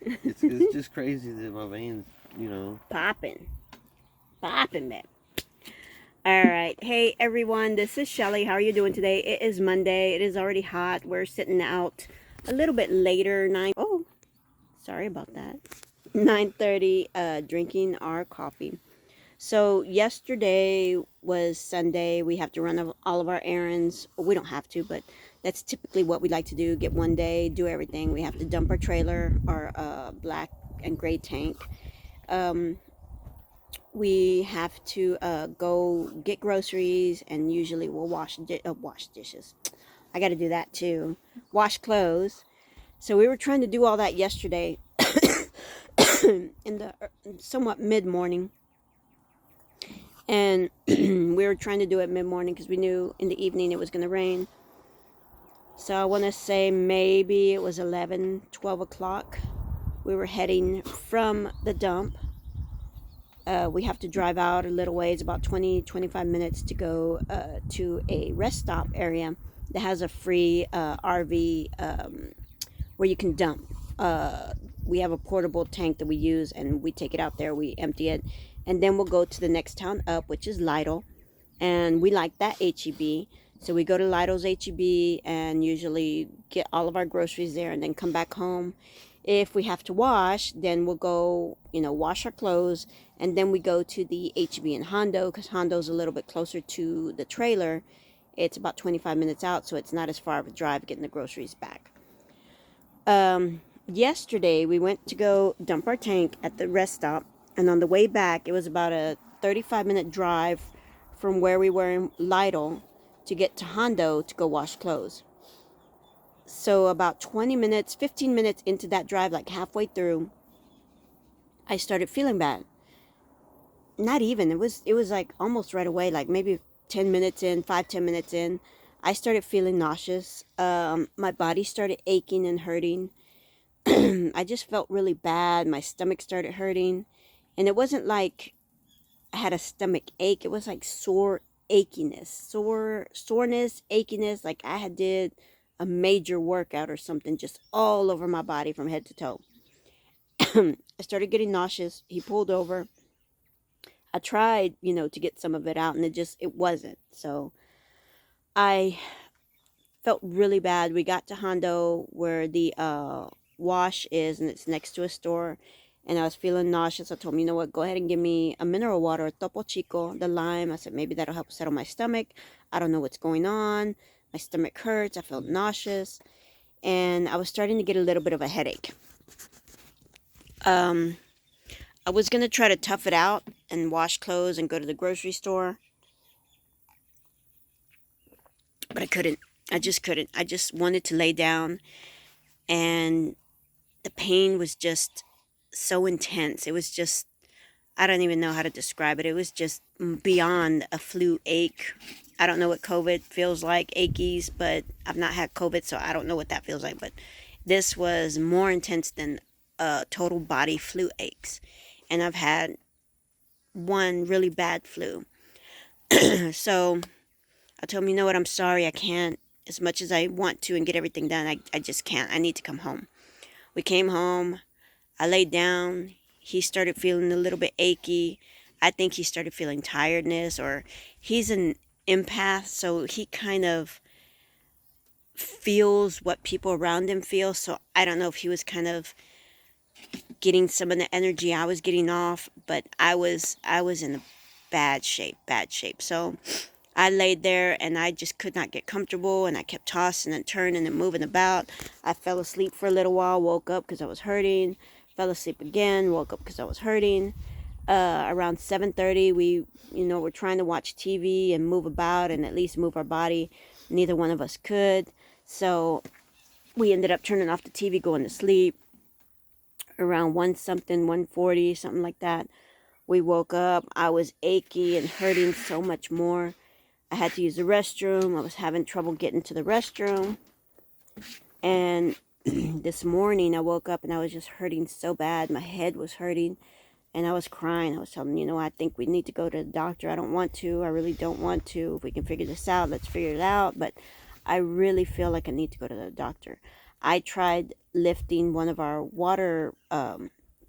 It's just crazy that my veins, you know. Popping. Popping, man. All right. Hey, everyone. This is Shelly. How are you doing today? It is Monday. It is already hot. We're sitting out a little bit later. Oh, sorry about that. 9:30, drinking our coffee. So yesterday was Sunday. We have to run all of our errands. Well, we don't have to, but that's typically what we like to do. Get one day, do everything. We have to dump our trailer, our black and gray tank. Um, we have to go get groceries, and usually we'll wash dishes. I got to do that too. Wash clothes. So we were trying to do all that yesterday in the somewhat mid morning, and we were trying to do it mid morning because we knew in the evening it was going to rain. So I want to say maybe it was 11, 12 o'clock. We were heading from the dump. We have to drive out a little ways, about 20, 25 minutes to go to a rest stop area that has a free RV where you can dump. We have a portable tank that we use, and we take it out there, we empty it, and then we'll go to the next town up, which is Lytle. And we like that HEB. So we go to Lytle's HEB and usually get all of our groceries there and then come back home. If we have to wash, then we'll go, wash our clothes, and then we go to the HEB in Hondo, because Hondo's a little bit closer to the trailer. It's about 25 minutes out, so it's not as far of a drive getting the groceries back. Yesterday, we went to go dump our tank at the rest stop, and on the way back, it was about a 35-minute drive from where we were in Lytle to get to Hondo to go wash clothes. So about 20 minutes, 15 minutes into that drive, like halfway through, I started feeling bad. Not even, it was like almost right away, like maybe 10 minutes in, 5-10 minutes in, I started feeling nauseous. My body started aching and hurting. I just felt really bad. My stomach started hurting. And it wasn't like I had a stomach ache. It was like soreness, achiness, like I had did a major workout or something, just all over my body from head to toe. I started getting nauseous. He pulled over. I tried, to get some of it out, and it wasn't. So I felt really bad. We got to Hondo where the wash is, and it's next to a store. And I was feeling nauseous. I told him, you know what, go ahead and give me a mineral water, a Topo Chico, the lime. I said, maybe that'll help settle my stomach. I don't know what's going on. My stomach hurts. I felt nauseous. And I was starting to get a little bit of a headache. I was going to try to tough it out and wash clothes and go to the grocery store. But I couldn't. I just couldn't. I just wanted to lay down. And the pain was just so intense. It was just, I don't even know how to describe it. It was just beyond a flu ache. I don't know what COVID feels like, achies, but I've not had COVID, so I don't know what that feels like. But this was more intense than total body flu aches. And I've had one really bad flu. So I told him, you know what, I'm sorry, I can't, as much as I want to and get everything done, I just can't. I need to come home. We came home. I laid down. He started feeling a little bit achy. I think he started feeling tiredness, or he's an empath, so he kind of feels what people around him feel. So I don't know if he was kind of getting some of the energy I was getting off, but I was in a bad shape. So I laid there and I just could not get comfortable, and I kept tossing and turning and moving about. I fell asleep for a little while, woke up because I was hurting, fell asleep again, woke up because I was hurting. Around 7:30, we, were trying to watch TV and move about and at least move our body. Neither one of us could. So we ended up turning off the TV, going to sleep. Around 1 something, 1:40, something like that, we woke up. I was achy and hurting so much more. I had to use the restroom. I was having trouble getting to the restroom. And this morning I woke up and I was just hurting so bad. My head was hurting and I was crying. I was telling them, I think we need to go to the doctor. I don't want to. I really don't want to. If we can figure this out, let's figure it out. But I really feel like I need to go to the doctor. I tried lifting one of our water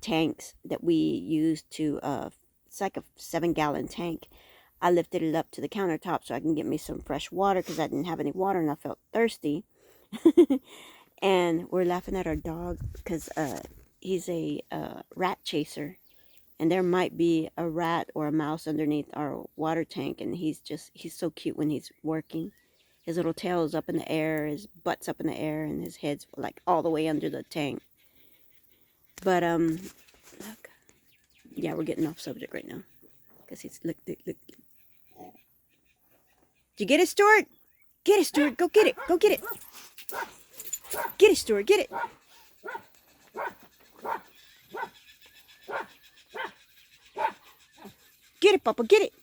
tanks that we use to, it's like a 7-gallon tank. I lifted it up to the countertop so I can get me some fresh water because I didn't have any water and I felt thirsty. And we're laughing at our dog because he's a rat chaser. And there might be a rat or a mouse underneath our water tank. And he's so cute when he's working. His little tail is up in the air, his butt's up in the air, and his head's like all the way under the tank. But, look. Yeah, we're getting off subject right now. Because he's, look. Did you get it, Stuart? Get it, Stuart. Go get it. Go get it. Get it, Stuart. Get it. Get it, Papa. Get it.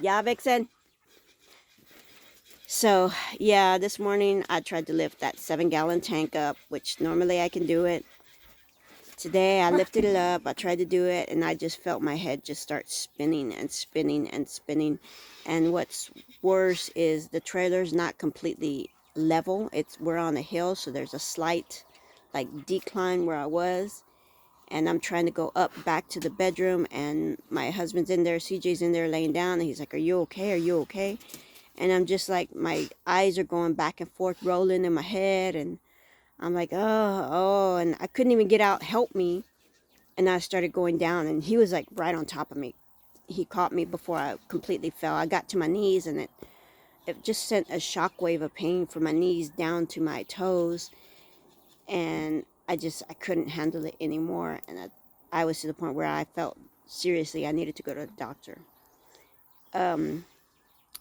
Yeah, Vixen. So, yeah, this morning I tried to lift that 7-gallon tank up, which normally I can do it. Today I lifted it up, I tried to do it, and I just felt my head just start spinning and spinning and spinning. And what's worse is the trailer's not completely level. We're on a hill, so there's a slight like decline where I was. And I'm trying to go up back to the bedroom, and my husband's in there, CJ's in there laying down, and he's like, "Are you okay? Are you okay?" And I'm just like, my eyes are going back and forth, rolling in my head, and I'm like, oh, and I couldn't even get out, help me. And I started going down, and he was like right on top of me. He caught me before I completely fell. I got to my knees, and it just sent a shockwave of pain from my knees down to my toes. And I couldn't handle it anymore. And I was to the point where I felt seriously I needed to go to the doctor.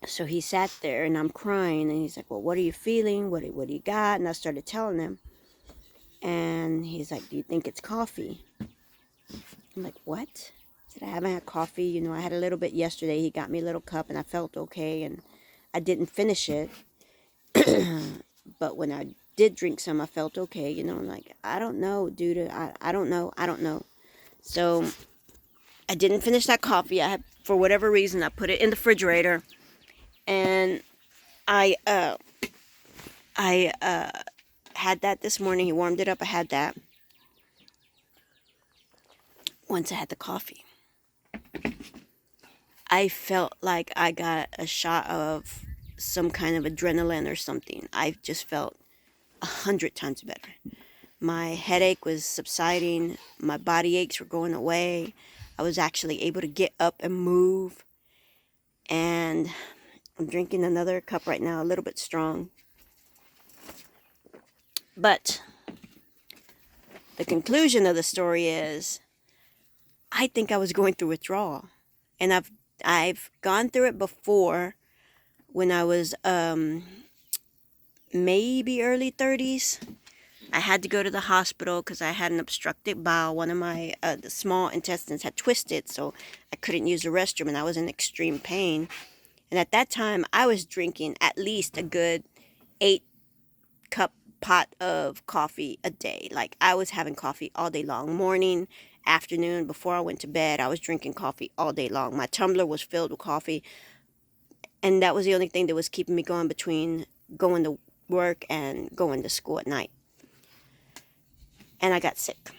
So he sat there, and I'm crying, and he's like, "Well, what are you feeling? What do you got?" And I started telling him. And he's like, "Do you think it's coffee?" I'm like, "What?" I said, "I haven't had coffee. You know, I had a little bit yesterday. He got me a little cup, and I felt okay, and I didn't finish it. But when I did drink some, I felt okay." You know, I'm like, "I don't know, dude. I don't know. So I didn't finish that coffee. For whatever reason, I put it in the refrigerator, and I had that this morning. He warmed it up. I had that. Once I had the coffee, I felt like I got a shot of some kind of adrenaline or something. I just felt 100 times better. My headache was subsiding. My body aches were going away. I was actually able to get up and move. And I'm drinking another cup right now, a little bit strong. But the conclusion of the story is, I think I was going through withdrawal. And I've gone through it before when I was maybe early 30s. I had to go to the hospital because I had an obstructed bowel. One of my the small intestines had twisted, so I couldn't use the restroom, and I was in extreme pain. And at that time, I was drinking at least a good 8-cup pot of coffee a day. Like, I was having coffee all day long, morning, afternoon, before I went to bed. I was drinking coffee all day long. My tumbler was filled with coffee, and that was the only thing that was keeping me going between going to work and going to school at night. And I got sick,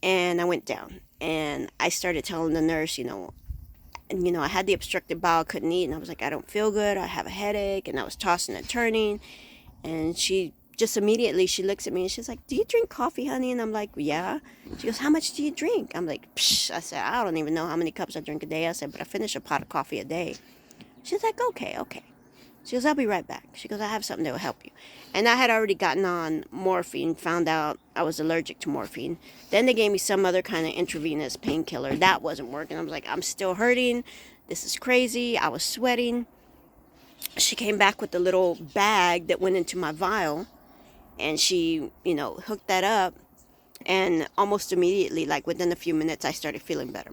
and I went down, and I started telling the nurse, I had the obstructed bowel, couldn't eat, and I was like, "I don't feel good, I have a headache," and I was tossing and turning, and she just immediately, she looks at me, and she's like, "Do you drink coffee, honey?" And I'm like, "Yeah." She goes, "How much do you drink?" I'm like, "Psh," I said, "I don't even know how many cups I drink a day." I said, "But I finish a pot of coffee a day." She's like, okay. She goes, "I'll be right back." She goes, "I have something that will help you." And I had already gotten on morphine, found out I was allergic to morphine. Then they gave me some other kind of intravenous painkiller. That wasn't working. I was like, I'm still hurting. This is crazy. I was sweating. She came back with the little bag that went into my vial, and she, hooked that up. And almost immediately, like within a few minutes, I started feeling better.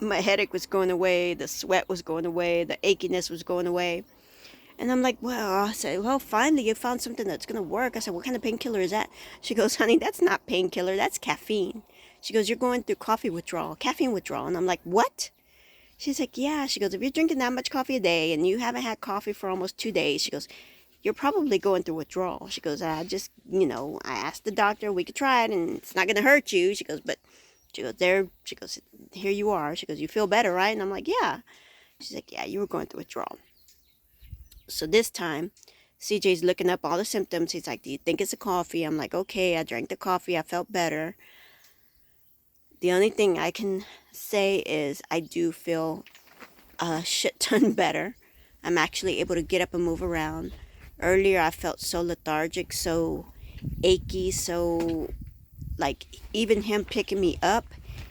My headache was going away. The sweat was going away. The achiness was going away. And I'm like, I said, "Well, finally you found something that's going to work." I said, "What kind of painkiller is that?" She goes, "Honey, that's not painkiller. That's caffeine." She goes, "You're going through caffeine withdrawal. And I'm like, "What?" She's like, yeah. She goes, if you're drinking that much coffee a day and you haven't had coffee for almost 2 days, she goes, you're probably going through withdrawal. She goes, I just, I asked the doctor, we could try it and it's not going to hurt you. She goes, but she goes, here you are. She goes, you feel better, right? And I'm like, yeah. She's like, yeah, you were going through withdrawal. So this time, CJ's looking up all the symptoms. He's like, do you think it's a coffee? I'm like, okay, I drank the coffee. I felt better. The only thing I can say is I do feel a shit ton better. I'm actually able to get up and move around. Earlier, I felt so lethargic, so achy, so like even him picking me up,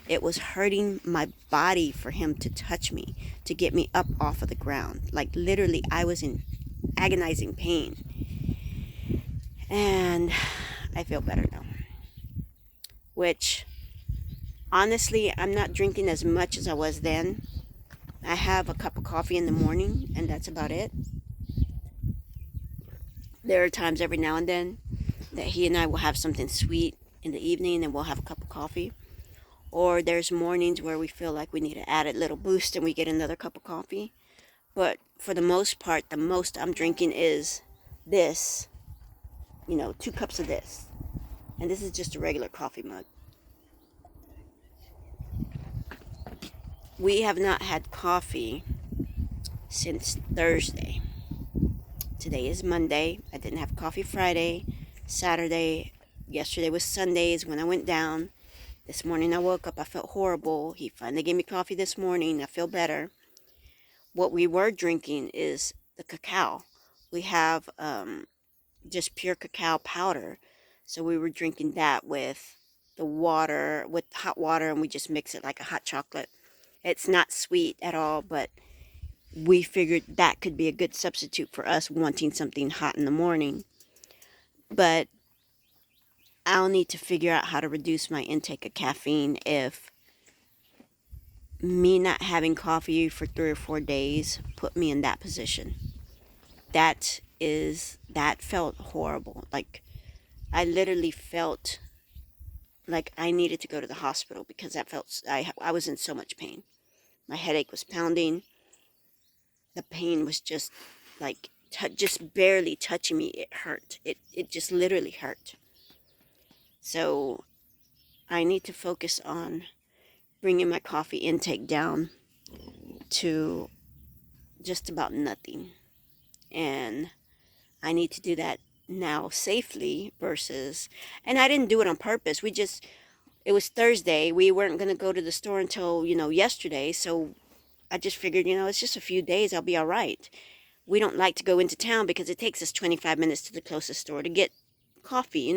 it was hurting my body for him to touch me, to get me up off of the ground. Like literally, I was in agonizing pain. And I feel better now. Which, honestly, I'm not drinking as much as I was then. I have a cup of coffee in the morning, and that's about it. There are times every now and then that he and I will have something sweet in the evening, and we'll have a cup of coffee. Or there's mornings where we feel like we need an added little boost, and we get another cup of coffee. But for the most part, the most I'm drinking is this, 2 cups of this. And this is just a regular coffee mug. We have not had coffee since Thursday. Today is Monday. I didn't have coffee Friday, Saturday. Yesterday was Sundays when I went down. This morning I woke up. I felt horrible. He finally gave me coffee this morning. I feel better. What we were drinking is the cacao. We have just pure cacao powder. So we were drinking that with the water, with hot water, and we just mix it like a hot chocolate. It's not sweet at all, but we figured that could be a good substitute for us wanting something hot in the morning. But I'll need to figure out how to reduce my intake of caffeine if me not having coffee for 3 or 4 days put me in that position. That felt horrible. Like, I literally felt like I needed to go to the hospital because I was in so much pain. My headache was pounding. The pain was just like just barely touching me. It hurt. It just literally hurt. So I need to focus on bringing my coffee intake down to just about nothing. And I need to do that now safely and I didn't do it on purpose. It was Thursday. We weren't going to go to the store until, yesterday. So I just figured, it's just a few days. I'll be all right. We don't like to go into town because it takes us 25 minutes to the closest store to get coffee,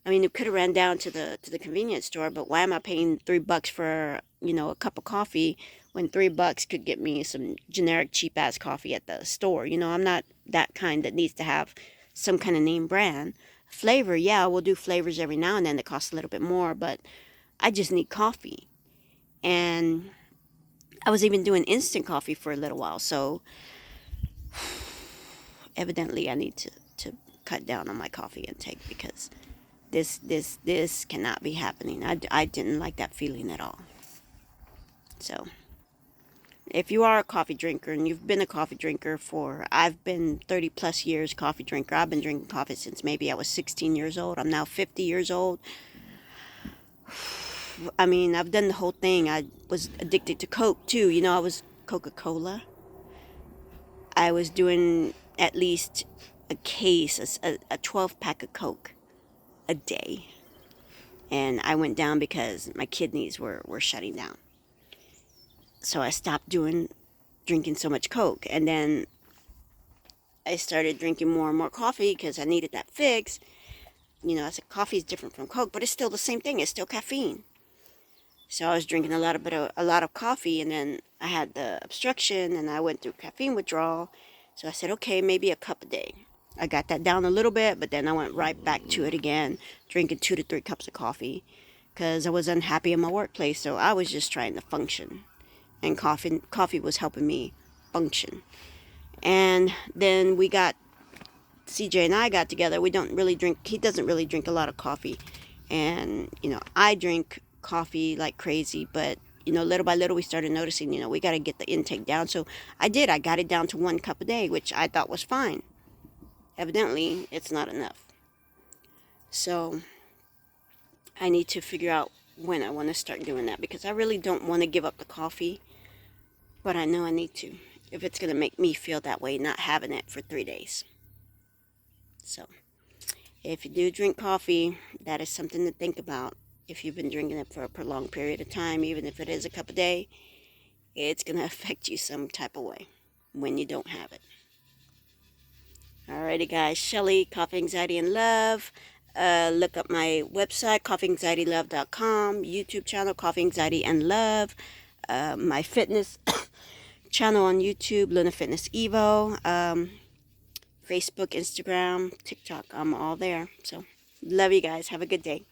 I mean, it could have ran down to the convenience store, but why am I paying $3 for, a cup of coffee when $3 could get me some generic cheap ass coffee at the store? I'm not that kind that needs to have some kind of name brand. Flavor, yeah, we'll do flavors every now and then that cost a little bit more, but I just need coffee. And I was even doing instant coffee for a little while, so evidently I need to cut down on my coffee intake because this cannot be happening. I didn't like that feeling at all. So if you are a coffee drinker and you've been a coffee drinker I've been 30 plus years coffee drinker. I've been drinking coffee since maybe I was 16 years old. I'm now 50 years old. I mean, I've done the whole thing. I was addicted to Coke too. I was Coca-Cola. I was doing at least a case, a 12 pack of Coke a day. And I went down because my kidneys were shutting down. So I stopped drinking so much Coke. And then I started drinking more and more coffee because I needed that fix. I said coffee is different from Coke, but it's still the same thing. It's still caffeine. So I was drinking a lot of coffee, and then I had the obstruction, and I went through caffeine withdrawal. So I said, okay, maybe a cup a day. I got that down a little bit, but then I went right back to it again, drinking 2 to 3 cups of coffee, because I was unhappy in my workplace. So I was just trying to function, and coffee was helping me function. And then CJ and I got together. We don't really drink. He doesn't really drink a lot of coffee, and I drink coffee like crazy, but little by little we started noticing, we got to get the intake down. So I did. I got it down to 1 cup a day, which I thought was fine. Evidently, it's not enough. So I need to figure out when I want to start doing that, because I really don't want to give up the coffee, but I know I need to if it's going to make me feel that way not having it for 3 days. So if you do drink coffee, that is something to think about. If you've been drinking it for a prolonged period of time, even if it is a cup a day, it's going to affect you some type of way when you don't have it. Alrighty, guys. Shelly, Coffee, Anxiety, and Love. Look up my website, coffeeanxietylove.com. YouTube channel, Coffee, Anxiety, and Love. My fitness channel on YouTube, Luna Fitness Evo. Facebook, Instagram, TikTok. I'm all there. So, love you guys. Have a good day.